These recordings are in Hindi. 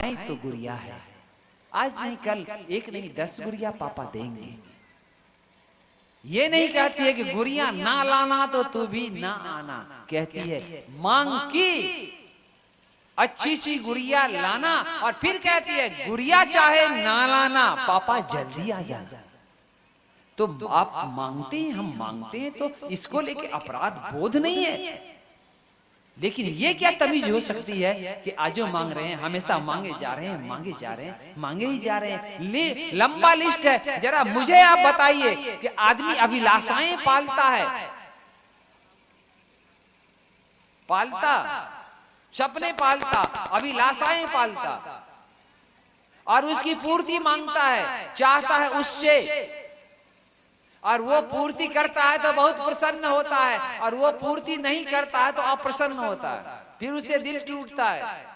तो गुड़िया है, आज नहीं कल, एक नहीं 10 गुड़िया पापा देंगे। ये नहीं कहती है कि गुड़िया ना लाना तो तू भी ना आना, कहती है मांग की अच्छी सी गुड़िया लाना, और फिर कहती है गुड़िया चाहे ना लाना पापा जल्दी आ जाना। तो आप मांगते हैं, हम मांगते हैं, तो इसको लेके अपराध बोध नहीं है। लेकिन ये क्या तमीज हो सकती है कि आजो मांग रहे हैं, हमेशा मांगे जा रहे हैं, मांगे जा रहे हैं, मांगे ही जा रहे हैं। लंबा लिस्ट है। जरा मुझे आप बताइए कि आदमी अभिलाषाएं पालता, सपने पालता, अभिलाषाएं पालता, और उसकी पूर्ति मांगता है, चाहता है उससे, और वो पूर्ति करता है तो बहुत प्रसन्न होता है, और वो पूर्ति नहीं करता है तो अप्रसन्न होता है, फिर उससे दिल टूटता है।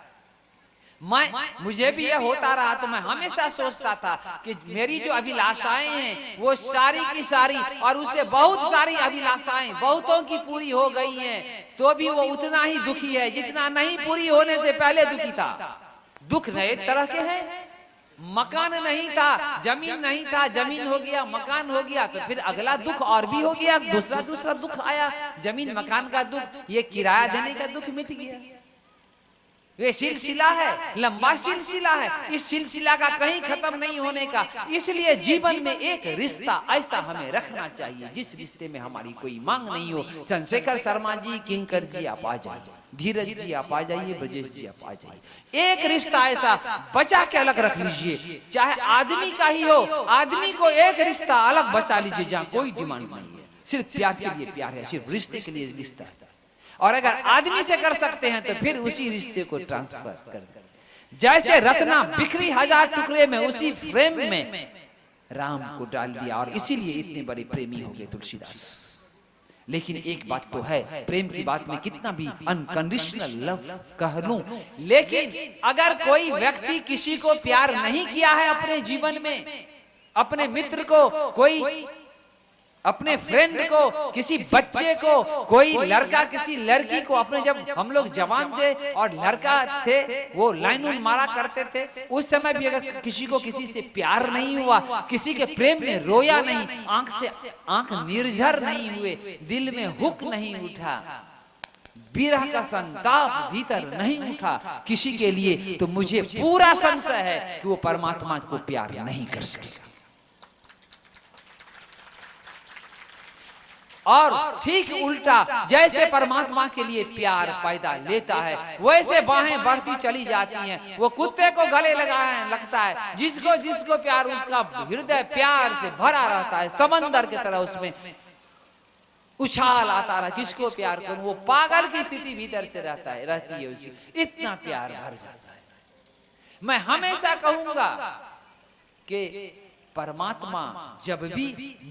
मुझे भी ये होता रहा, तो मैं हमेशा सोचता था कि मेरी जो अभिलाषाएं हैं वो सारी की सारी, और उससे बहुत सारी अभिलाषाएं बहुतों की पूरी हो गई हैं, तो भी वो उतना ही दुखी है जितना नहीं पूरी होने से पहले दुखी था। दुख नए तरह के हैं। मकान नहीं था, जमीन नहीं था, जमीन हो गया, मकान हो गया, तो फिर अगला दुख और भी हो गया, दूसरा दुख आया, जमीन मकान का दुख, ये किराया देने का दुख मिट गया। ये सिलसिला है, लंबा सिलसिला है, इस सिलसिला का कहीं खत्म नहीं होने का। इसलिए जीवन में एक रिश्ता ऐसा हमें रखना चाहिए जिस रिश्ते में हमारी कोई मांग नहीं हो। चंद्रशेखर शर्मा जी, किंकर जी आप आ जाइए, धीरज जी आप आ जाइए, ब्रजेश जी आप आ जाइए। एक रिश्ता ऐसा बचा के अलग रख लीजिए, चाहे आदमी का ही हो, आदमी को एक रिश्ता अलग बचा लीजिए जहाँ कोई डिमांड नहीं है, सिर्फ प्यार के लिए प्यार है, सिर्फ रिश्ते के लिए रिश्ता है। और अगर आदमी से कर सकते हैं तो फिर उसी रिश्ते को ट्रांसफर कर दें। जैसे रत्ना बिखरी 1000 टुकड़े में, उसी फ्रेम में राम को डाल दिया, और इसीलिए इतने बड़े प्रेमी हो गए तुलसीदास। लेकिन एक बात तो है, प्रेम की बात में कितना भी अनकंडीशनल लव कह लूं, लेकिन अगर कोई व्यक्ति किसी को प्यार नहीं किया है अपने जीवन में, अपने मित्र को, कोई अपने फ्रेंड को, किसी बच्चे को, कोई लड़का किसी लड़की को, अपने जब हम लोग जवान थे और लड़का थे वो लाइन मारा करते थे, उस समय भी अगर किसी को किसी से प्यार नहीं हुआ, किसी के प्रेम में रोया नहीं, आंख से आंख निर्झर नहीं हुए, दिल में हुक नहीं उठा, विरह का संताप भीतर नहीं उठा किसी के लिए, तो मुझे पूरा संशय है कि वो परमात्मा को प्यार नहीं कर सकेगा। और ठीक उल्टा, जैसे परमात्मा के लिए प्यार पैदा लेता है, वैसे बाहें बढ़ती चली जाती हैं। वो कुत्ते को गले लगाए लगता है, जिसको प्यार, उसका हृदय प्यार से भरा रहता है, समंदर की तरह उसमें उछाल आता रहा, किसको प्यार करूं, वो पागल की स्थिति भीतर से रहती है उसकी, इतना प्यार भर जाता है। मैं हमेशा कहूंगा कि परमात्मा जब भी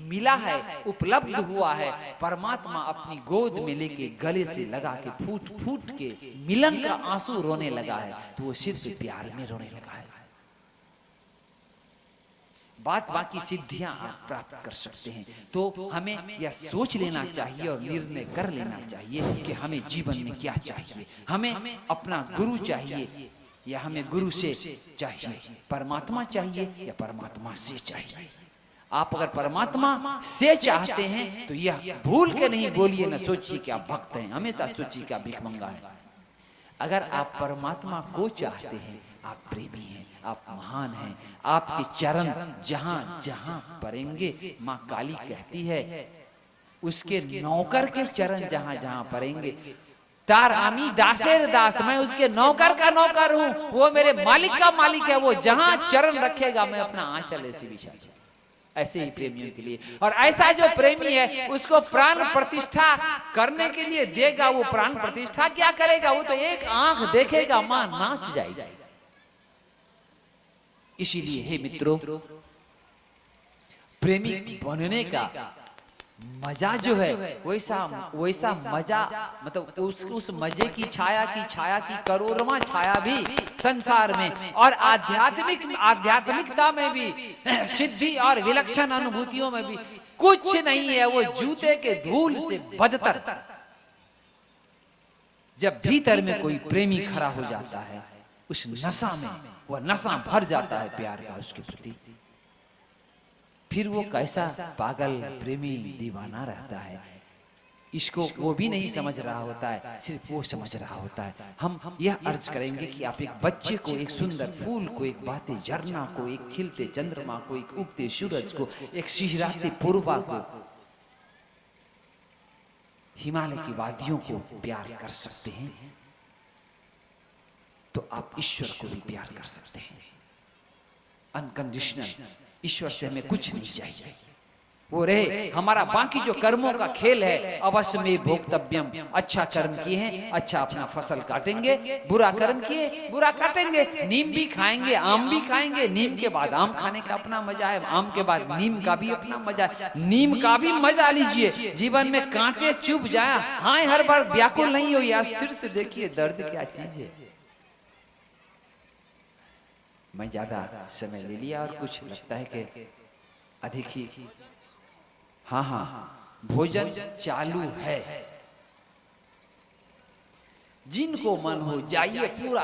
मिला है, उपलब्ध हुआ है, परमात्मा अपनी गोद में लेके गले से लगा के फूट फूट के मिलन का आंसू रोने लगा है, तो वो सिर्फ प्यार में रोने लगा है। बाकी सिद्धियां आप प्राप्त कर सकते हैं, तो हमें यह सोच लेना चाहिए और निर्णय कर लेना चाहिए कि हमें जीवन में क्या चाहिए। हमें अपना गुरु चाहिए या हमें गुरु से चाहिए, परमात्मा चाहिए या परमात्मा से चाहिए। आप अगर परमात्मा से चाहते हैं तो यह भूल के नहीं बोलिए, न सोचिए कि आप भक्त हैं, हमेशा सोचिए कि आप भिखमंगा हैं। अगर आप परमात्मा को चाहते हैं, आप प्रेमी हैं, आप महान हैं, आपके चरण जहां जहां पड़ेंगे, माँ काली कहती है उसके नौकर के चरण जहां जहां पड़ेंगे, तार आमी दासेर दास, मैं उसके नौकर का नौकर हूं, वो मेरे मालिक का मालिक है, वो जहां चरण रखेगा मैं अपना आंचल ऐसे बिछा। ऐसे ही प्रेमियों के लिए, और ऐसा जो प्रेमी है उसको प्राण प्रतिष्ठा करने के लिए देगा, वो प्राण प्रतिष्ठा क्या करेगा, वो तो एक आंख देखेगा मां नाच जाएगी। इसीलिए हे मित्रों, प्रेमी बनने का मजा जो है वैसा मजा, मतलब उस मजे की छाया की करोड़वां छाया भी संसार में, और आध्यात्मिकता में भी, सिद्धि और विलक्षण अनुभूतियों में भी कुछ नहीं है। वो जूते के धूल से बदतर। जब भीतर में कोई प्रेमी खड़ा हो जाता है, उस नशा में वह नशा भर जाता है प्यार का उसके प्रति। फिर वो कैसा पागल प्रेमी दीवाना रहता है, इसको वो भी नहीं समझ रहा होता है, सिर्फ वो समझ रहा होता है। हम यह अर्ज करेंगे कि आप एक बच्चे को, एक सुंदर फूल को, एक बहते झरना को, एक खिलते चंद्रमा को, एक उगते सूरज को, एक सिहराते पूर्वा को, हिमालय की वादियों को प्यार कर सकते हैं, तो आप ईश्वर को भी प्यार कर सकते हैं अनकंडीशनल। ईश्वर से हमें कुछ नहीं चाहिए, वो रहे। हमारा बाकी जो कर्मों का खेल है, अवश्य में भोक्तव्यम। अच्छा कर्म किए हैं, अच्छा अपना फसल काटेंगे, बुरा कर्म किए बुरा काटेंगे। नीम भी खाएंगे, आम भी खाएंगे, नीम के बाद आम खाने का अपना मजा है, आम के बाद नीम का भी अपना मजा है। नीम का भी मजा लीजिए। जीवन में कांटे चुभ जाए, हाँ हर बार व्याकुल नहीं हो, अस्थिर से देखिए दर्द क्या चीज है। मैं ज्यादा समय ले लिया और कुछ लगता है कि अधिक ही। हाँ, भोजन चालू है। जिनको मन हो जाइए, पूरा